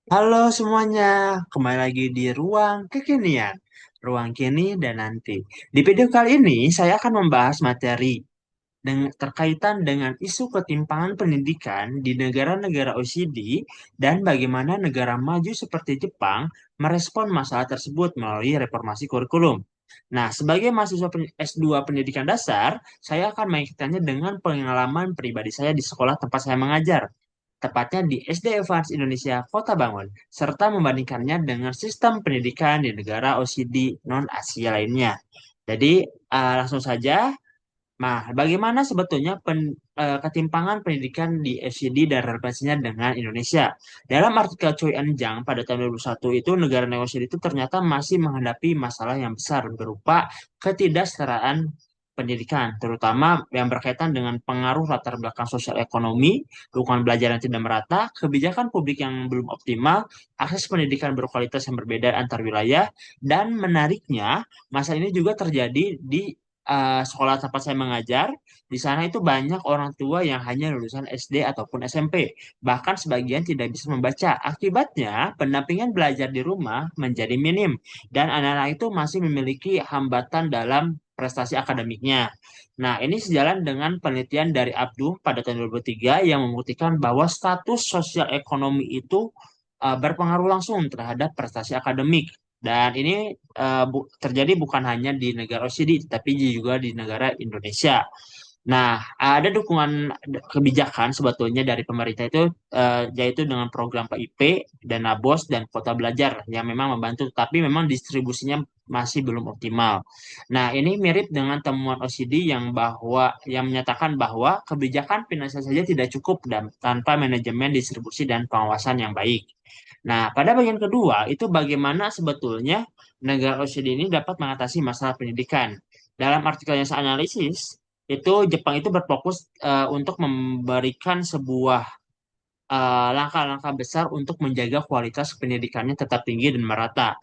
Halo semuanya, kembali lagi di Ruang Kekinian, Ruang Kini dan Nanti. Di video kali ini, saya akan membahas materi terkaitan dengan isu ketimpangan pendidikan di negara-negara OECD dan bagaimana negara maju seperti Jepang merespon masalah tersebut melalui reformasi kurikulum. Nah, sebagai mahasiswa S2 Pendidikan Dasar, saya akan mengikatannya dengan pengalaman pribadi saya di sekolah tempat saya mengajar, tepatnya di SD Evans Indonesia Kota Bangun, serta membandingkannya dengan sistem pendidikan di negara OECD non-Asia lainnya. Jadi, langsung saja. Nah, bagaimana sebetulnya ketimpangan pendidikan di OECD dan relevansinya dengan Indonesia? Dalam artikel Choi Enjang pada tahun 2001 itu, negara OECD itu ternyata masih menghadapi masalah yang besar berupa ketidaksetaraan pendidikan, terutama yang berkaitan dengan pengaruh latar belakang sosial ekonomi, dukungan belajar yang tidak merata, kebijakan publik yang belum optimal, akses pendidikan berkualitas yang berbeda antar wilayah, dan menariknya, masalah ini juga terjadi di sekolah tempat saya mengajar. Di sana itu banyak orang tua yang hanya lulusan SD ataupun SMP. Bahkan sebagian tidak bisa membaca. Akibatnya, pendampingan belajar di rumah menjadi minim. Dan anak-anak itu masih memiliki hambatan dalam prestasi akademiknya. Nah, ini sejalan dengan penelitian dari Abduh pada tahun 2003 yang membuktikan bahwa status sosial ekonomi itu berpengaruh langsung terhadap prestasi akademik. Dan ini terjadi bukan hanya di negara OECD, tapi juga di negara Indonesia. Nah, ada dukungan kebijakan sebetulnya dari pemerintah itu, yaitu dengan program PIP, Dana BOS, dan Kota Belajar yang memang membantu, tapi memang distribusinya masih belum optimal. Nah, ini mirip dengan temuan OECD yang menyatakan bahwa kebijakan finansial saja tidak cukup dan tanpa manajemen distribusi dan pengawasan yang baik. Nah, pada bagian kedua itu bagaimana sebetulnya negara OECD ini dapat mengatasi masalah pendidikan. Dalam artikel yang saya analisis, itu Jepang itu berfokus untuk memberikan sebuah langkah-langkah besar untuk menjaga kualitas pendidikannya tetap tinggi dan merata.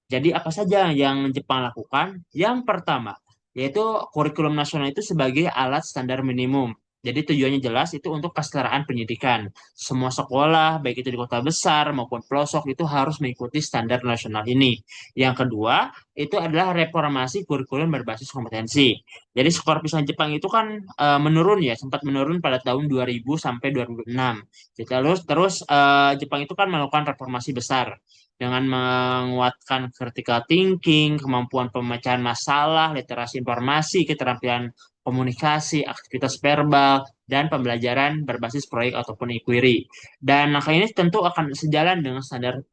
Jadi apa saja yang Jepang lakukan? Yang pertama, yaitu kurikulum nasional itu sebagai alat standar minimum. Jadi tujuannya jelas itu untuk kesetaraan pendidikan. Semua sekolah, baik itu di kota besar maupun pelosok, itu harus mengikuti standar nasional ini. Yang kedua, itu adalah reformasi kurikulum berbasis kompetensi. Jadi skor PISA Jepang itu kan menurun ya, sempat menurun pada tahun 2000 sampai 2006. Jadi terus Jepang itu kan melakukan reformasi besar dengan menguatkan critical thinking, kemampuan pemecahan masalah, literasi informasi, keterampilan komunikasi, aktivitas verbal, dan pembelajaran berbasis proyek ataupun inquiry. Dan langkah ini tentu akan sejalan dengan standar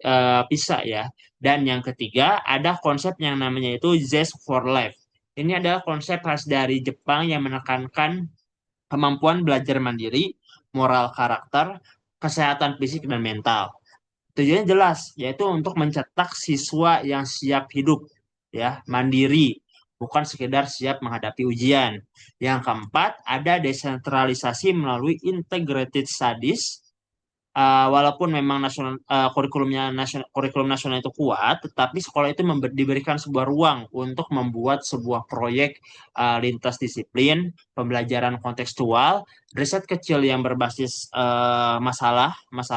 PISA ya. Dan yang ketiga, ada konsep yang namanya itu Zest for Life. Ini adalah konsep khas dari Jepang yang menekankan kemampuan belajar mandiri, moral karakter, kesehatan fisik dan mental. Tujuannya jelas, yaitu untuk mencetak siswa yang siap hidup, ya, mandiri, bukan sekedar siap menghadapi ujian. Yang keempat, ada desentralisasi melalui integrated studies. Walaupun memang kurikulum nasional itu kuat, tetapi sekolah itu diberikan sebuah ruang untuk membuat sebuah proyek lintas disiplin, pembelajaran kontekstual, riset kecil yang berbasis masalah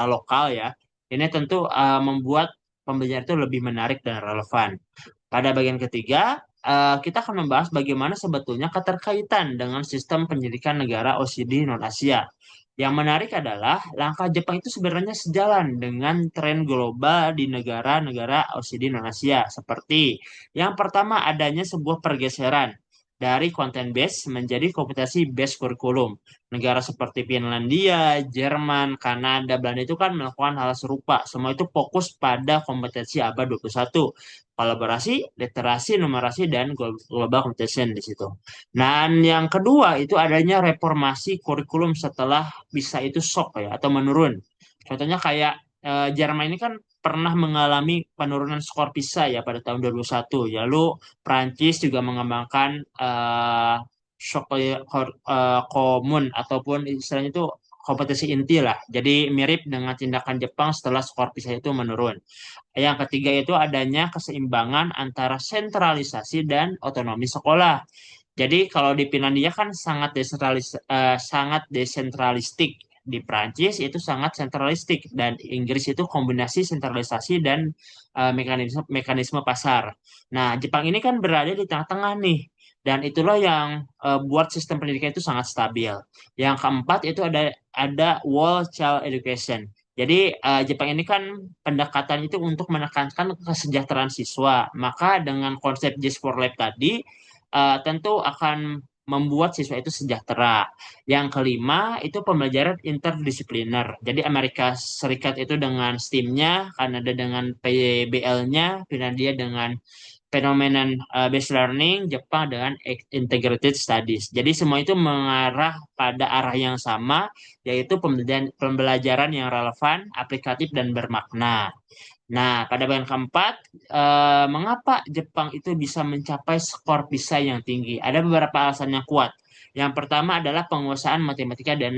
lokal ya. Ini tentu membuat pembelajaran itu lebih menarik dan relevan. Pada bagian ketiga, kita akan membahas bagaimana sebetulnya keterkaitan dengan sistem pendidikan negara OECD non-Asia. Yang menarik adalah langkah Jepang itu sebenarnya sejalan dengan tren global di negara-negara OECD non-Asia. Seperti yang pertama, adanya sebuah pergeseran dari content based menjadi kompetensi based kurikulum. Negara seperti Finlandia, Jerman, Kanada, Belanda itu kan melakukan hal serupa. Semua itu fokus pada kompetensi abad 21, kolaborasi, literasi, numerasi, dan global competition di situ. Dan yang kedua itu adanya reformasi kurikulum setelah bisa itu shock ya atau menurun. Contohnya kayak Jerman ini kan pernah mengalami penurunan skor PISA ya pada tahun 2001. Lalu Prancis juga mengembangkan shock komun ataupun istilahnya itu kompetisi inti lah. Jadi mirip dengan tindakan Jepang setelah skor PISA itu menurun. Yang ketiga itu adanya keseimbangan antara sentralisasi dan otonomi sekolah. Jadi kalau di Finlandia kan sangat desentralistik. Di Prancis itu sangat sentralistik dan Inggris itu kombinasi sentralisasi dan mekanisme mekanisme pasar. Nah, Jepang ini kan berada di tengah-tengah nih. Dan itulah yang buat sistem pendidikan itu sangat stabil. Yang keempat itu ada World Child Education. Jadi Jepang ini kan pendekatan itu untuk menekankan kesejahteraan siswa. Maka dengan konsep Just for Life tadi tentu akan membuat siswa itu sejahtera. Yang kelima itu pembelajaran interdisipliner. Jadi Amerika Serikat itu dengan STEAM-nya, Kanada dengan PBL-nya, Finlandia dengan Phenomenon Based Learning, Jepang dengan Integrated Studies. Jadi semua itu mengarah pada arah yang sama, yaitu pembelajaran yang relevan, aplikatif, dan bermakna. Nah, pada bagian keempat, mengapa Jepang itu bisa mencapai skor PISA yang tinggi? Ada beberapa alasan yang kuat. Yang pertama adalah penguasaan matematika dan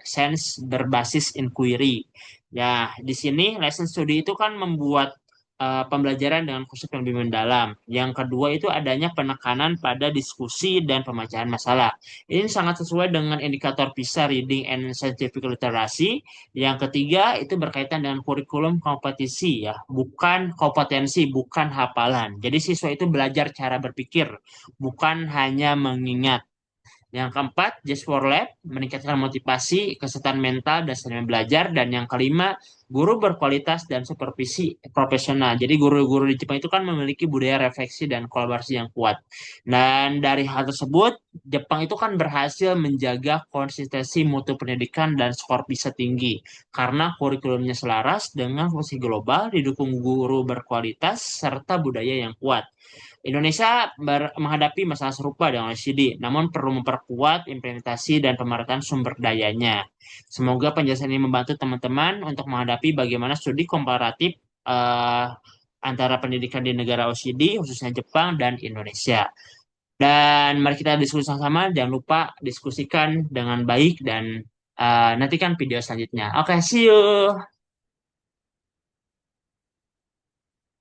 sains berbasis inquiry. Ya, di sini lesson study itu kan membuat pembelajaran dengan konsep yang lebih mendalam. Yang kedua itu adanya penekanan pada diskusi dan pemecahan masalah. Ini sangat sesuai dengan indikator PISA Reading and Scientific Literacy. Yang ketiga itu berkaitan dengan kurikulum kompetisi ya, bukan kompetensi, bukan hafalan. Jadi siswa itu belajar cara berpikir, bukan hanya mengingat. Yang keempat, Just for Lab, meningkatkan motivasi, kesehatan mental, dan seni belajar. Dan yang kelima, guru berkualitas dan supervisi profesional. Jadi guru-guru di Jepang itu kan memiliki budaya refleksi dan kolaborasi yang kuat. Dan dari hal tersebut, Jepang itu kan berhasil menjaga konsistensi mutu pendidikan dan skor PISA tinggi. Karena kurikulumnya selaras dengan fungsi global, didukung guru berkualitas, serta budaya yang kuat. Indonesia menghadapi masalah serupa dengan OECD, namun perlu memperkuat implementasi dan pemerataan sumber dayanya. Semoga penjelasan ini membantu teman-teman untuk menghadapi bagaimana studi komparatif eh, antara pendidikan di negara OECD, khususnya Jepang dan Indonesia. Dan mari kita diskusi sama-sama, jangan lupa diskusikan dengan baik dan nantikan video selanjutnya. Oke, see you.